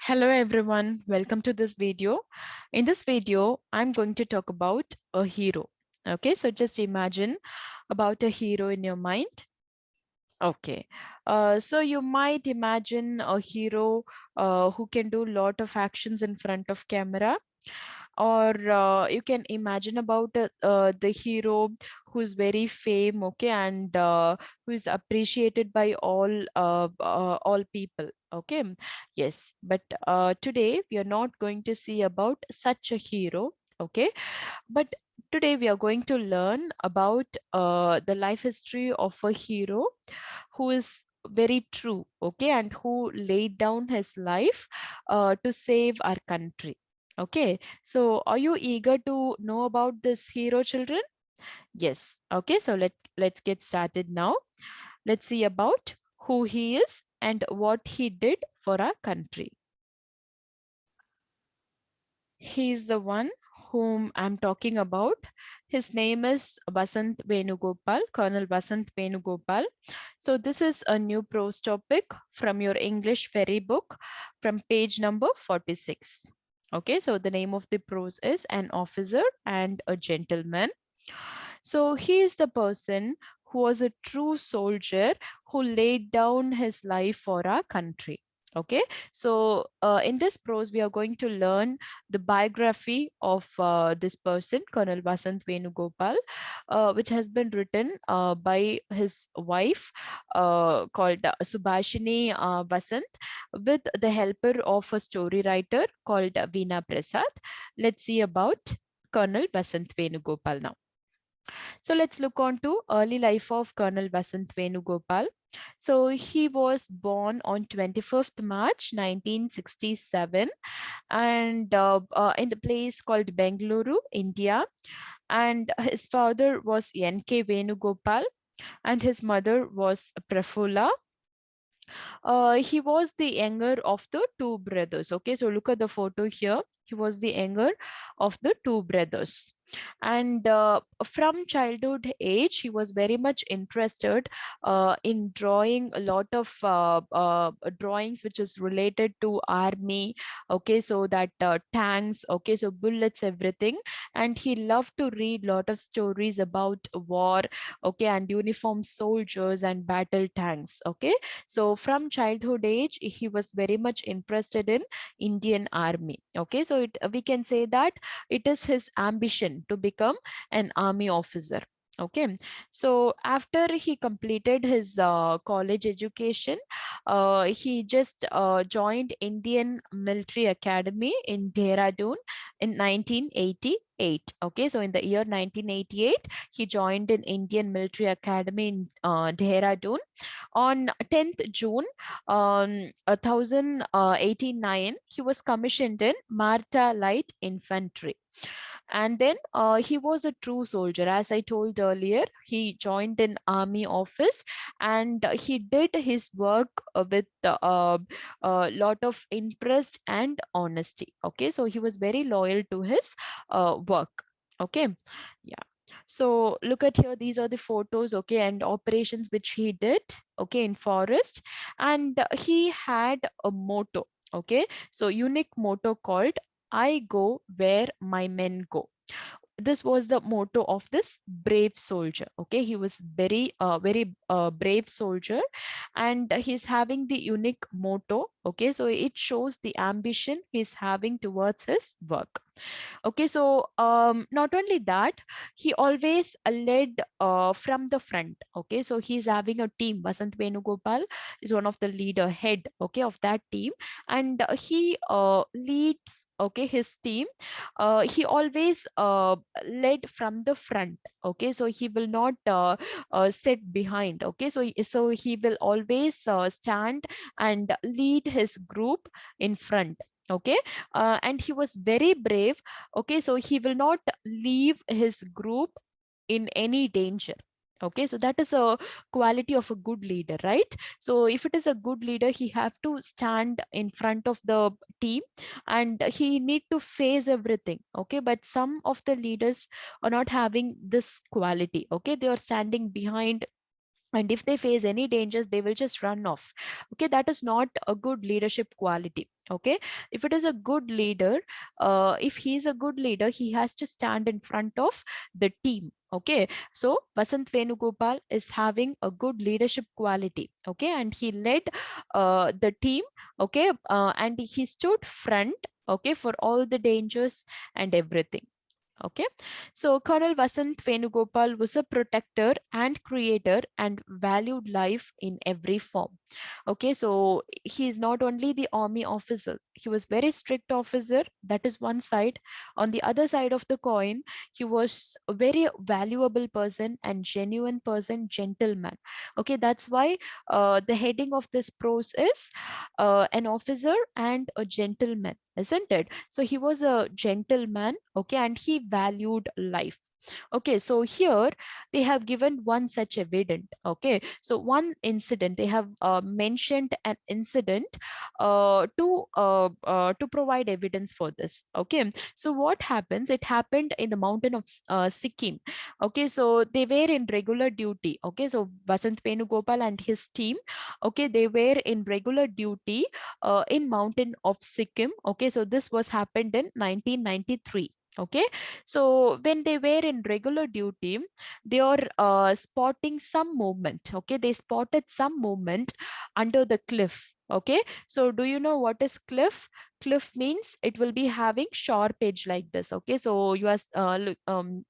Hello everyone, welcome to this video. In this video, I'm going to talk about a hero. Okay, so just imagine about a hero in your mind. Okay, so you might imagine a hero who can do a lot of actions in front of camera, or you can imagine about the hero who's very fame, okay, and who is appreciated by all people. Okay, yes, but today we are not going to see about such a hero. Okay, but today we are going to learn about the life history of a hero who is very true, okay, and who laid down his life to save our country. Okay, so are you eager to know about this hero, children? Yes. Okay, so let's get started now. Let's see about who he is and what he did for our country. He is the one whom I'm talking about. His name is Vasant Venugopal, Colonel Vasant Venugopal. So this is a new prose topic from your English Ferry book from page number 46. Okay, so the name of the prose is An Officer and a Gentleman. So he is the person who was a true soldier who laid down his life for our country. Okay, so in this prose, we are going to learn the biography of this person, Colonel Vasant Venugopal, which has been written by his wife called Subhashini Vasant, with the helper of a story writer called Veena Prasad. Let's see about Colonel Vasant Venugopal now. So let's look on to early life of Colonel Vasant Venugopal. So he was born on 25th March 1967 and in the place called Bengaluru, India. And his father was N.K. Venugopal and his mother was Prafula. He was the younger of the two brothers. Okay, so look at the photo here. He was the younger of the two brothers. And from childhood age, he was very much interested in drawing a lot of drawings which is related to army. Okay, so that tanks, okay, so bullets, everything. And he loved to read lot of stories about war, okay, and uniform soldiers and battle tanks. Okay, so from childhood age, he was very much interested in Indian Army. Okay, so we can say that it is his ambition to become an army officer. Okay, so after he completed his college education, he just joined Indian Military Academy in Dehradun in 1988. Okay, so in the year 1988, he joined an Indian Military Academy in Dehradun. On 10th June 1089, he was commissioned in Marta Light Infantry. And then he was a true soldier. As I told earlier, he joined an army office and he did his work with a lot of interest and honesty. Okay, so he was very loyal to his work. Okay, yeah. So look at here, these are the photos, okay, and operations which he did, okay, in forest. And he had a motto, okay, so unique motto called I go where my men go. This was the motto of this brave soldier. Okay, he was very brave soldier, and he's having the unique motto. Okay, so it shows the ambition he's having towards his work. Okay, so not only that, he always led from the front. Okay, so he's having a team. Vasant Venugopal is one of the leader head, okay, of that team, and he leads, okay, his team. He always led from the front. Okay, so he will not sit behind. Okay, so he will always stand and lead his group in front. Okay, and he was very brave. Okay, so he will not leave his group in any danger. Okay, so that is a quality of a good leader, right? So if it is a good leader, he have to stand in front of the team and he need to face everything. Okay, but some of the leaders are not having this quality. Okay, they are standing behind and if they face any dangers they will just run off. Okay, that is not a good leadership quality. Okay, if it is a good leader, if he is a good leader, he has to stand in front of the team. Okay, so Vasant Venugopal is having a good leadership quality. Okay, and he led the team. Okay, and he stood front, okay, for all the dangers and everything. Okay, so Colonel Vasant Venugopal was a protector and creator and valued life in every form. Okay, so he is not only the army officer, he was very strict officer. That is one side. On the other side of the coin, he was a very valuable person and genuine person, gentleman. Okay, that's why the heading of this prose is an officer and a gentleman, isn't it? So he was a gentleman, okay, and he valued life. Okay, so here they have given one such evident. Okay, so one incident, they have mentioned an incident to provide evidence for this. Okay, so what happens? It happened in the mountain of Sikkim. Okay, so they were in regular duty. Okay, so Vasant Venugopal and his team, okay, they were in regular duty in mountain of Sikkim. Okay, so this was happened in 1993. Okay, so when they were in regular duty, they are spotting some movement. Okay, they spotted some movement under the cliff. Okay, so do you know what is cliff? Cliff means it will be having sharp edge like this. Okay, so you are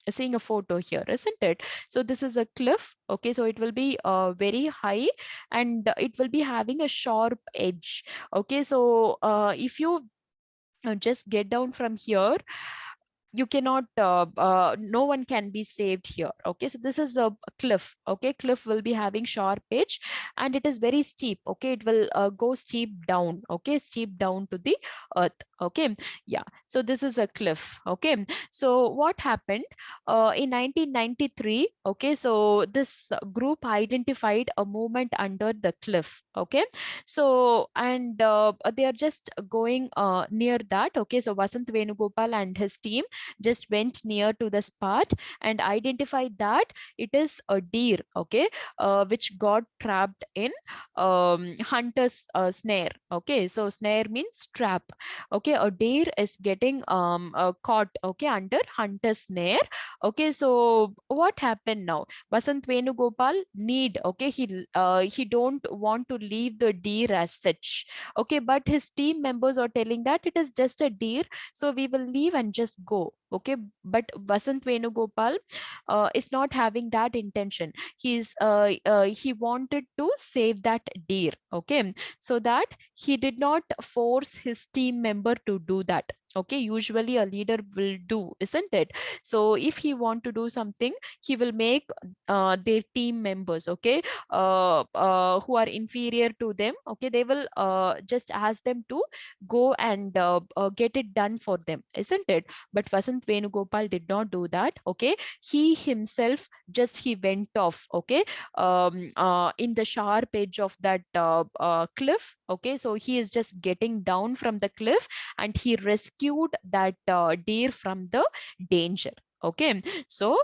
seeing a photo here, isn't it? So this is a cliff. Okay, so it will be very high and it will be having a sharp edge. Okay, so if you just get down from here, you cannot no one can be saved here. Okay, so this is a cliff. Okay, cliff will be having sharp edge and it is very steep. Okay, it will go steep down. Okay, steep down to the earth. Okay, yeah, so this is a cliff. Okay, so what happened in 1993? Okay, so this group identified a movement under the cliff. Okay, so and they are just going near that. Okay, so Vasant Venugopal and his team just went near to the spot and identified that it is a deer. Okay, which got trapped in hunter's snare. Okay, so snare means trap. Okay, a deer is getting caught, okay, under hunter's snare. Okay, so what happened now? Vasant Venugopal need, okay, he don't want to leave the deer as such. Okay, but his team members are telling that it is just a deer, so we will leave and just go. Okay, but Vasant Venugopal is not having that intention. He wanted to save that deer. Okay, so that he did not force his team member to do that. Okay, usually a leader will do, isn't it? So if he want to do something, he will make their team members, okay, who are inferior to them, okay, they will just ask them to go and get it done for them, isn't it? But Vasant Venugopal did not do that. Okay, he himself just he went off. Okay, in the sharp edge of that cliff. Okay, so he is just getting down from the cliff and he rescued that deer from the danger. Okay, so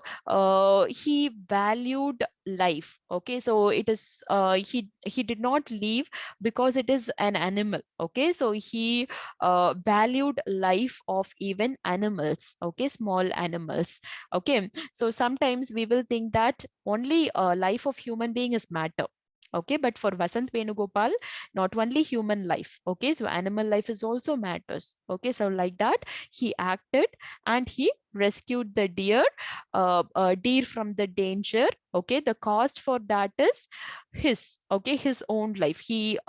he valued life. Okay, so it is he did not leave because it is an animal. Okay, so he valued life of even animals. Okay, small animals. Okay, so sometimes we will think that only life of human being is matter. Okay, but for Vasant Venugopal, not only human life. Okay, so animal life is also matters. Okay, so like that he acted and he rescued the deer from the danger. Okay, the cost for that is his, okay, his own life. He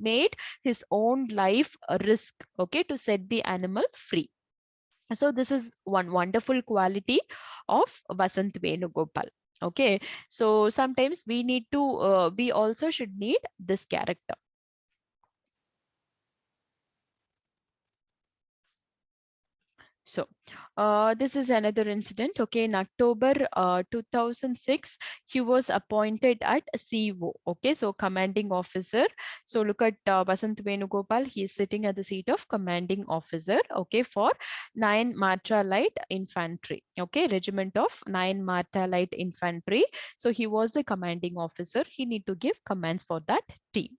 made his own life a risk, okay, to set the animal free. So this is one wonderful quality of Vasant Venugopal. Okay, so sometimes we need to we also should need this character. So this is another incident. Okay, in October 2006, he was appointed at CEO. Okay, so commanding officer. So look at Basant Venugopal. He is sitting at the seat of commanding officer. Okay, for 9 Marta Light Infantry. Okay, regiment of 9 Marta Light Infantry. So he was the commanding officer. He need to give commands for that team.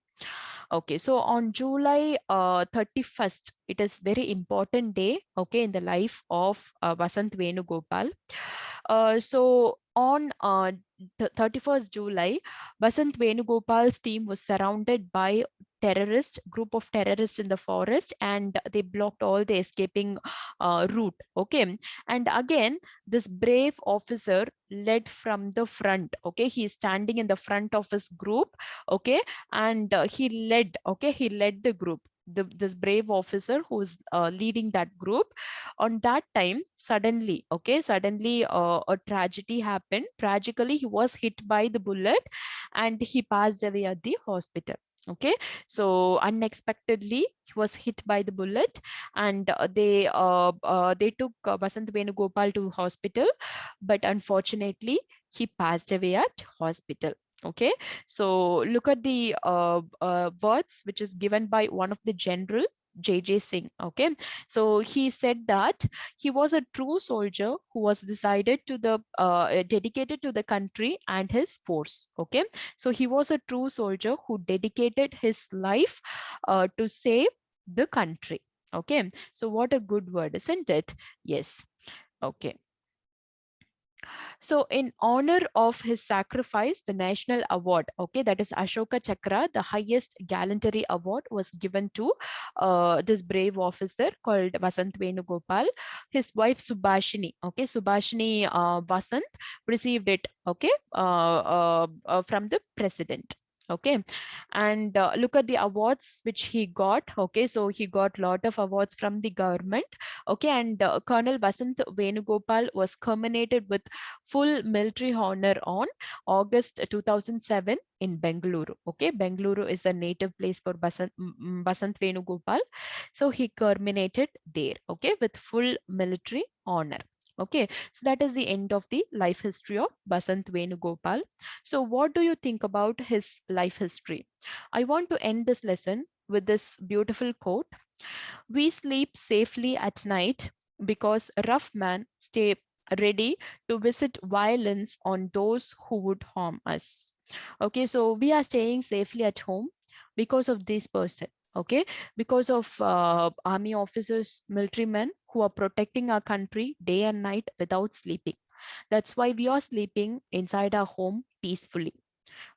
Okay, so on July 31st, it is very important day, okay, in the life of Vasant Venugopal. So on 31st July, Vasant Venugopal's team was surrounded by group of terrorists in the forest, and they blocked all the escaping route. Okay, and again, this brave officer led from the front. Okay, he is standing in the front of his group. Okay, and he led the group. This brave officer who is leading that group. On that time, suddenly a tragedy happened. Tragically, he was hit by the bullet and he passed away at the hospital. Okay, so unexpectedly he was hit by the bullet, and they took Basant Venugopal to hospital, but unfortunately he passed away at hospital. Okay, so look at the words which is given by one of the general, J.J. Singh. Okay, so he said that he was a true soldier who was dedicated to the country and his force. Okay, so he was a true soldier who dedicated his life to save the country. Okay, so what a good word, isn't it? Yes. Okay. So in honor of his sacrifice, the national award, okay, that is Ashoka Chakra, the highest gallantry award, was given to this brave officer called Vasant Venugopal. His wife Subhashini, okay, Subhashini Vasant received it, okay, from the president. Okay, and look at the awards which he got. Okay, so he got a lot of awards from the government. Okay, and Colonel Vasant Venugopal was terminated with full military honor on August 2007 in Bengaluru. Okay, Bengaluru is the native place for Basant Venugopal. So he terminated there, okay, with full military honor. Okay, so that is the end of the life history of Basant Venugopal. So what do you think about his life history? I want to end this lesson with this beautiful quote. We sleep safely at night because rough men stay ready to visit violence on those who would harm us. Okay, so we are staying safely at home because of this person. Okay, because of army officers, military men who are protecting our country day and night without sleeping. That's why we are sleeping inside our home peacefully.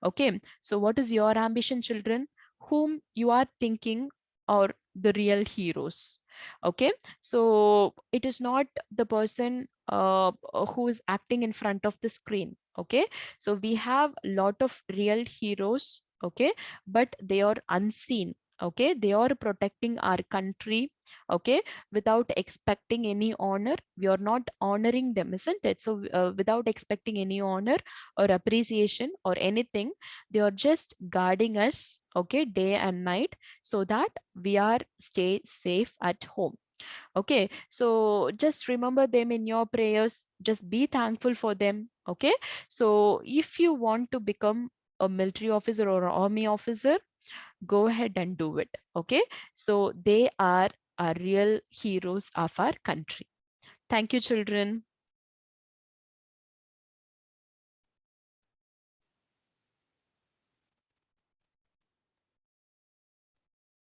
Okay, so what is your ambition, children? Whom you are thinking are the real heroes? Okay, so it is not the person who is acting in front of the screen. Okay, so we have a lot of real heroes. Okay, but they are unseen. Okay, they are protecting our country. Okay, without expecting any honor. We are not honoring them, isn't it? So without expecting any honor or appreciation or anything, they are just guarding us, okay, day and night, so that we are stay safe at home. Okay, so just remember them in your prayers, just be thankful for them. Okay, so if you want to become a military officer or an army officer, go ahead and do it. Okay, so they are our real heroes of our country. Thank you, children.